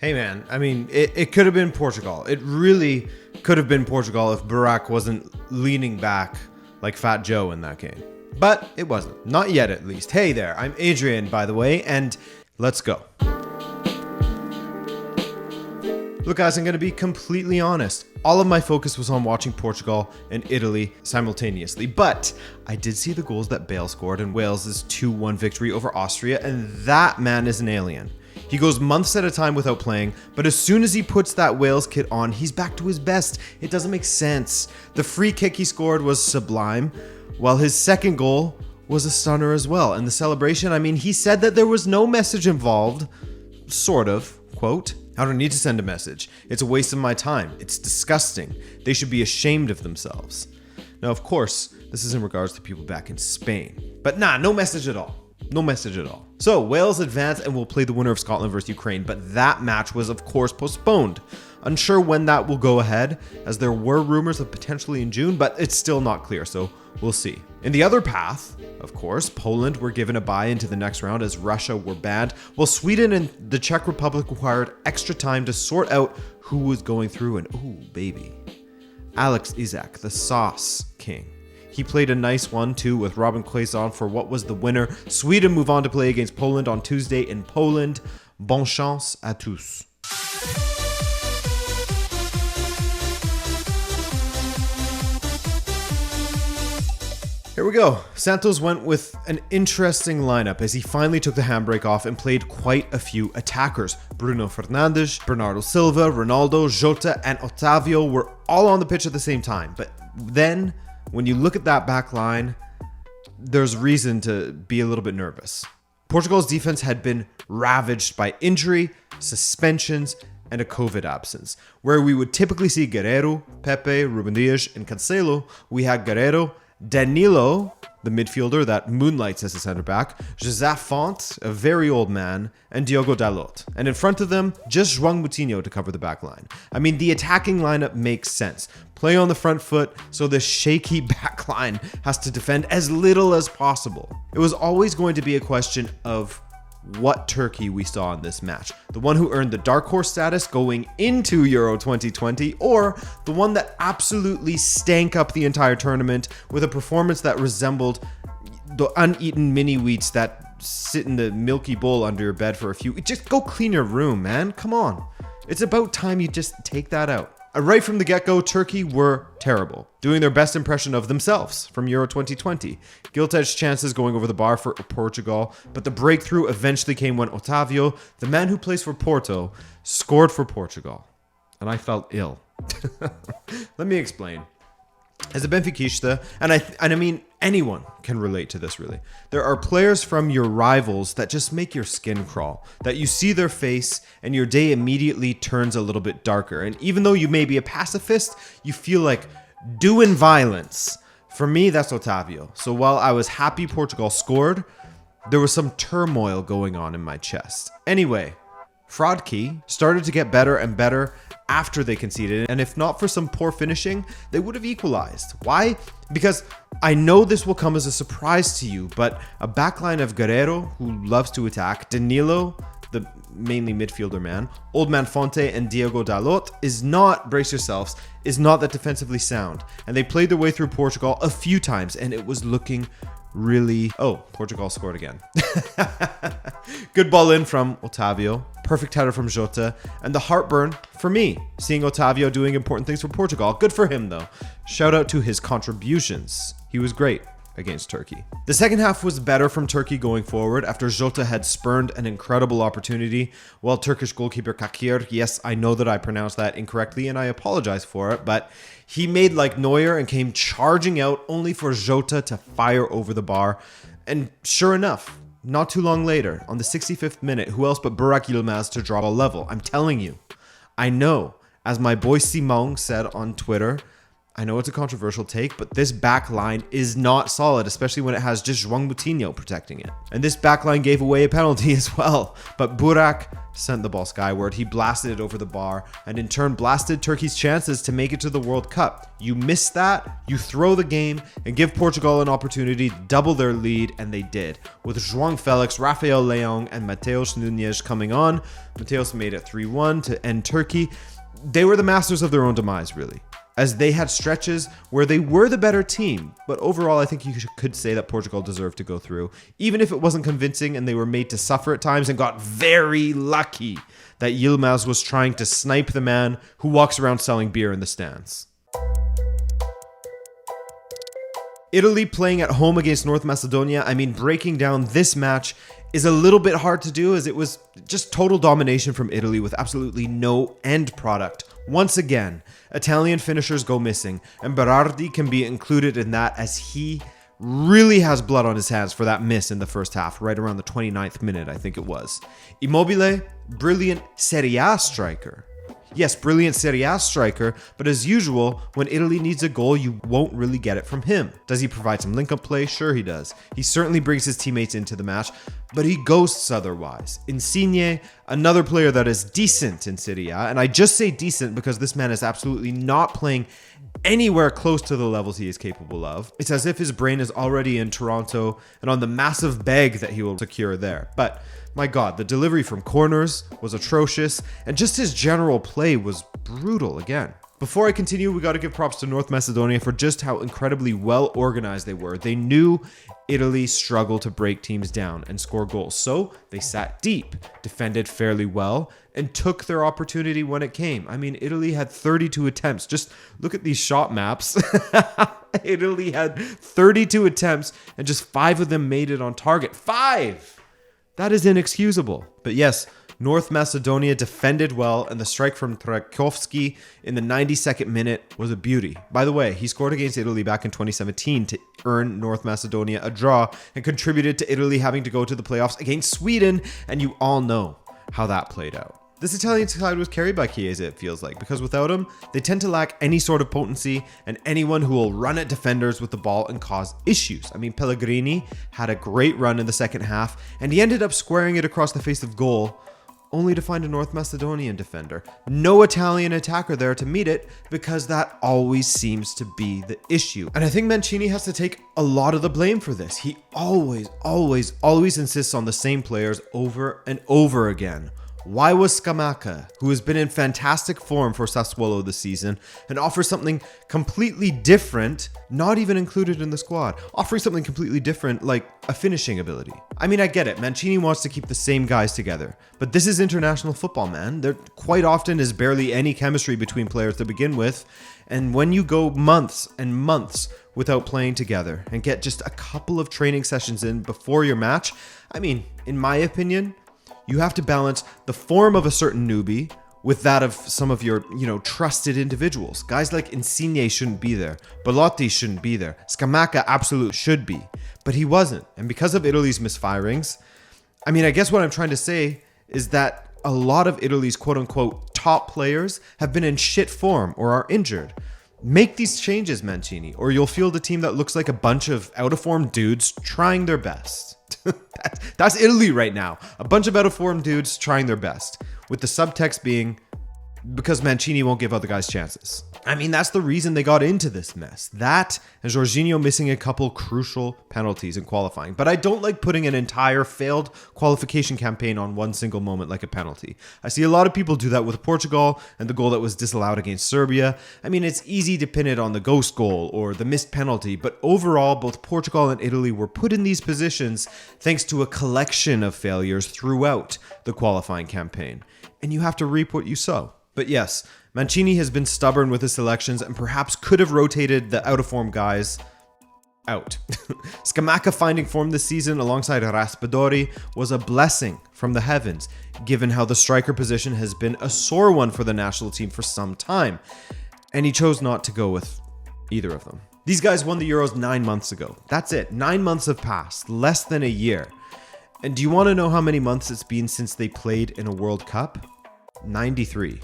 Hey man, I mean, it could have been Portugal. It really could have been Portugal if Barak wasn't leaning back like Fat Joe in that game. But it wasn't. Not yet, at least. Hey there, I'm Adrian, by the way, and let's go. Look guys, I'm going to be completely honest. All of my focus was on watching Portugal and Italy simultaneously, but I did see the goals that Bale scored in Wales' 2-1 victory over Austria, and that man is an alien. He goes months at a time without playing, but as soon as he puts that Wales kit on, he's back to his best. It doesn't make sense. The free kick he scored was sublime, while his second goal was a stunner as well. And the celebration, I mean, he said that there was no message involved, sort of, quote. I don't need to send a message. It's a waste of my time. It's disgusting. They should be ashamed of themselves. Now, of course, this is in regards to people back in Spain. But no message at all. No message at all. So, Wales advance and will play the winner of Scotland versus Ukraine, but that match was, of course, postponed. Unsure when that will go ahead, as there were rumors of potentially in June, but it's still not clear, so we'll see. In the other path, of course, Poland were given a bye into the next round as Russia were banned, while Sweden and the Czech Republic required extra time to sort out who was going through, and ooh, baby, Alex Isak, the sauce king. He played a nice 1-2 with Robin Quaison for what was the winner. Sweden move on to play against Poland on Tuesday in Poland. Bonne chance à tous. Here we go. Santos went with an interesting lineup as he finally took the handbrake off and played quite a few attackers. Bruno Fernandes, Bernardo Silva, Ronaldo, Jota, and Otavio were all on the pitch at the same time. But then, when you look at that back line, there's reason to be a little bit nervous. Portugal's defense had been ravaged by injury, suspensions, and a COVID absence. Where we would typically see Guerreiro, Pepe, Ruben Dias, and Cancelo, we had Guerreiro, Danilo, the midfielder that moonlights as a center back, José Font, a very old man, and Diogo Dalot. And in front of them, just João Moutinho to cover the back line. I mean, the attacking lineup makes sense. Play on the front foot, so the shaky back line has to defend as little as possible. It was always going to be a question of what Turkey we saw in this match. The one who earned the dark horse status going into Euro 2020, or the one that absolutely stank up the entire tournament with a performance that resembled the uneaten mini wheats that sit in the milky bowl under your bed for a few. Just go clean your room, man. Come on. It's about time you just take that out. Right from the get-go, Turkey were terrible, doing their best impression of themselves from Euro 2020. Gilt-edged chances going over the bar for Portugal, but the breakthrough eventually came when Otavio, the man who plays for Porto, scored for Portugal. And I felt ill. Let me explain. As a Benfiquista, and I mean anyone can relate to this really, there are players from your rivals that just make your skin crawl, that you see their face and your day immediately turns a little bit darker. And even though you may be a pacifist, you feel like doing violence. For me, that's Otavio. So while I was happy Portugal scored, there was some turmoil going on in my chest. Anyway, Fraudkey started to get better and better after they conceded, and if not for some poor finishing, they would have equalized. Why? Because I know this will come as a surprise to you, but a backline of Guerreiro, who loves to attack, Danilo, the mainly midfielder man, Old Man Fonte, and Diogo Dalot is not, brace yourselves, is not that defensively sound. And they played their way through Portugal a few times, and it was looking really... Oh, Portugal scored again. Good ball in from Otavio. Perfect header from Jota. And the heartburn for me, seeing Otavio doing important things for Portugal. Good for him, though. Shout out to his contributions. He was great against Turkey. The second half was better from Turkey going forward after Jota had spurned an incredible opportunity, while Turkish goalkeeper Kakir, yes, I know that I pronounced that incorrectly and I apologize for it, but he made like Neuer and came charging out only for Jota to fire over the bar. And sure enough, not too long later, on the 65th minute, who else but Burak Yilmaz to draw a level? I'm telling you, I know, as my boy Simon said on Twitter, I know it's a controversial take, but this back line is not solid, especially when it has just João Moutinho protecting it. And this back line gave away a penalty as well, but Burak sent the ball skyward. He blasted it over the bar and in turn blasted Turkey's chances to make it to the World Cup. You miss that, you throw the game and give Portugal an opportunity to double their lead, and they did. With João Felix, Rafael Leão and Mateus Nunes coming on, Mateus made it 3-1 to end Turkey. They were the masters of their own demise, really, as they had stretches where they were the better team. But overall, I think you could say that Portugal deserved to go through, even if it wasn't convincing and they were made to suffer at times and got very lucky that Yilmaz was trying to snipe the man who walks around selling beer in the stands. Italy playing at home against North Macedonia. I mean, breaking down this match is a little bit hard to do as it was just total domination from Italy with absolutely no end product. Once again, Italian finishers go missing, and Berardi can be included in that as he really has blood on his hands for that miss in the first half, right around the 29th minute, I think it was. Immobile, brilliant Serie A striker. Yes, brilliant Serie A striker, but as usual, when Italy needs a goal, you won't really get it from him. Does he provide some link-up play? Sure he does. He certainly brings his teammates into the match, but he ghosts otherwise. Insigne, another player that is decent in Serie A, and I just say decent because this man is absolutely not playing anywhere close to the levels he is capable of. It's as if his brain is already in Toronto and on the massive bag that he will secure there. But my God, the delivery from corners was atrocious, and just his general play was brutal again. Before I continue, we got to give props to North Macedonia for just how incredibly well organized they were. They knew Italy struggled to break teams down and score goals, so they sat deep, defended fairly well, and took their opportunity when it came. I mean, Italy had 32 attempts. Just look at these shot maps. Italy had 32 attempts, and just 5 of them made it on target. 5! That is inexcusable. But yes, North Macedonia defended well, and the strike from Trajkovski in the 92nd minute was a beauty. By the way, he scored against Italy back in 2017 to earn North Macedonia a draw and contributed to Italy having to go to the playoffs against Sweden, and you all know how that played out. This Italian side was carried by Chiesa, it feels like, because without him, they tend to lack any sort of potency and anyone who will run at defenders with the ball and cause issues. I mean, Pellegrini had a great run in the second half, and he ended up squaring it across the face of goal, only to find a North Macedonian defender. No Italian attacker there to meet it, because that always seems to be the issue. And I think Mancini has to take a lot of the blame for this. He always insists on the same players over and over again. Why was Scamacca, who has been in fantastic form for Sassuolo this season and offers something completely different, not even included in the squad, offering something completely different like a finishing ability? I mean, I get it. Mancini wants to keep the same guys together, but this is international football, man. There quite often is barely any chemistry between players to begin with, and when you go months and months without playing together and get just a couple of training sessions in before your match, I mean, in my opinion, you have to balance the form of a certain newbie with that of some of your, trusted individuals. Guys like Insigne shouldn't be there. Belotti shouldn't be there. Scamacca absolutely should be. But he wasn't. And because of Italy's misfirings, I mean, I guess what I'm trying to say is that a lot of Italy's quote-unquote top players have been in shit form or are injured. Make these changes, Mancini, or you'll field a team that looks like a bunch of out-of-form dudes trying their best. That's Italy right now. A bunch of out-of-form dudes trying their best, with the subtext being because Mancini won't give other guys chances. I mean, that's the reason they got into this mess. That and Jorginho missing a couple crucial penalties in qualifying. But I don't like putting an entire failed qualification campaign on one single moment like a penalty. I see a lot of people do that with Portugal and the goal that was disallowed against Serbia. I mean, it's easy to pin it on the ghost goal or the missed penalty, but overall, both Portugal and Italy were put in these positions thanks to a collection of failures throughout the qualifying campaign. And you have to reap what you sow. But yes, Mancini has been stubborn with his selections and perhaps could have rotated the out-of-form guys out. Scamacca finding form this season alongside Raspadori was a blessing from the heavens, given how the striker position has been a sore one for the national team for some time. And he chose not to go with either of them. These guys won the Euros 9 months ago. That's it. 9 months have passed, less than a year. And do you want to know how many months it's been since they played in a World Cup? 93.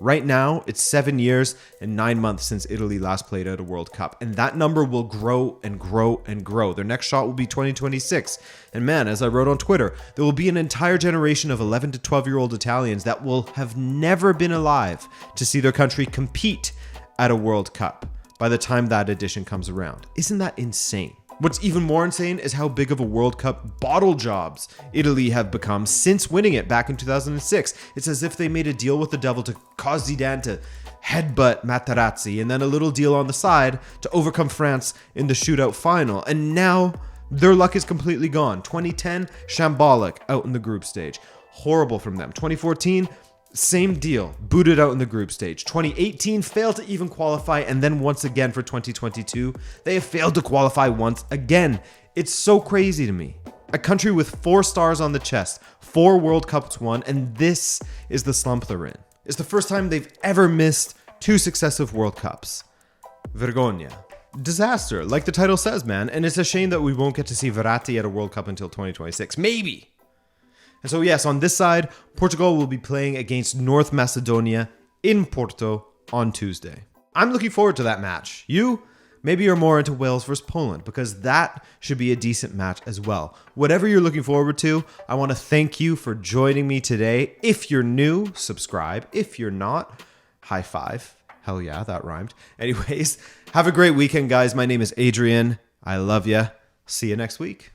Right now, it's 7 years and 9 months since Italy last played at a World Cup, and that number will grow and grow and grow. Their next shot will be 2026. And man, as I wrote on Twitter, there will be an entire generation of 11 to 12-year-old Italians that will have never been alive to see their country compete at a World Cup by the time that edition comes around. Isn't that insane? What's even more insane is how big of a World Cup bottle jobs Italy have become since winning it back in 2006. It's as if they made a deal with the devil to cause Zidane to headbutt Materazzi, and then a little deal on the side to overcome France in the shootout final. And now their luck is completely gone. 2010, shambolic, out in the group stage. Horrible from them. 2014, same deal, booted out in the group stage. 2018 failed to even qualify, and then once again for 2022, they have failed to qualify once again. It's so crazy to me. A country with 4 stars on the chest, 4 World Cups won, and this is the slump they're in. It's the first time they've ever missed 2 successive World Cups. Vergogna. Disaster, like the title says, man, and it's a shame that we won't get to see Verratti at a World Cup until 2026. Maybe. And so yes, on this side, Portugal will be playing against North Macedonia in Porto on Tuesday. I'm looking forward to that match. You? Maybe you're more into Wales versus Poland, because that should be a decent match as well. Whatever you're looking forward to, I want to thank you for joining me today. If you're new, subscribe. If you're not, high five. Hell yeah, that rhymed. Anyways, have a great weekend, guys. My name is Adrian. I love ya. See you next week.